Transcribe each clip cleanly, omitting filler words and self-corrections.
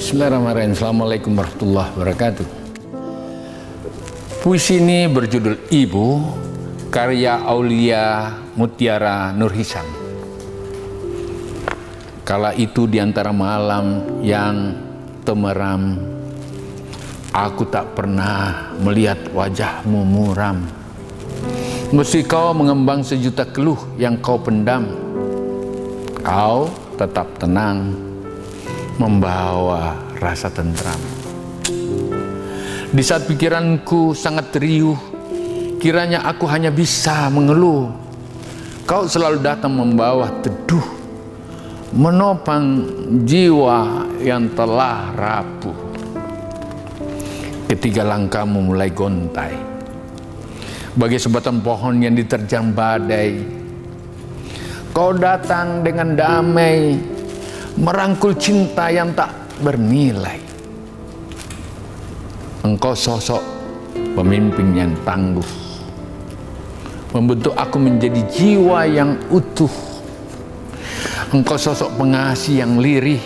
Bismillahirrahmanirrahim. Assalamualaikum warahmatullahi wabarakatuh. Puisi ini berjudul Ibu, karya Aulia Mutiara Nurhisam. Kala itu di antara malam yang temeram, aku tak pernah melihat wajahmu muram. Meski kau mengembang sejuta keluh yang kau pendam, kau tetap tenang, membawa rasa tentram. Di saat pikiranku sangat riuh, kiranya aku hanya bisa mengeluh, kau selalu datang membawa teduh, menopang jiwa yang telah rapuh. Ketika langkahmu mulai gontai, bagai sebatang pohon yang diterjang badai, kau datang dengan damai, merangkul cinta yang tak bernilai. Engkau sosok pemimpin yang tangguh, membentuk aku menjadi jiwa yang utuh. Engkau sosok pengasih yang lirih,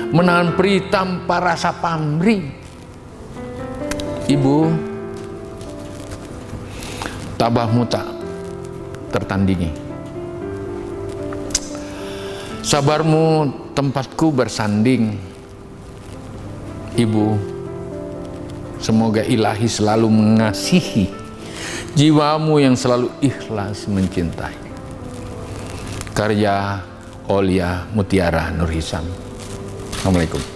menahan perih tanpa rasa pamrih. Ibu, tabahmu tak tertandingi, sabarmu tempatku bersanding. Ibu, semoga ilahi selalu mengasihi jiwamu yang selalu ikhlas mencintai. Karya Aulia Mutiara Nurhisam. Assalamualaikum.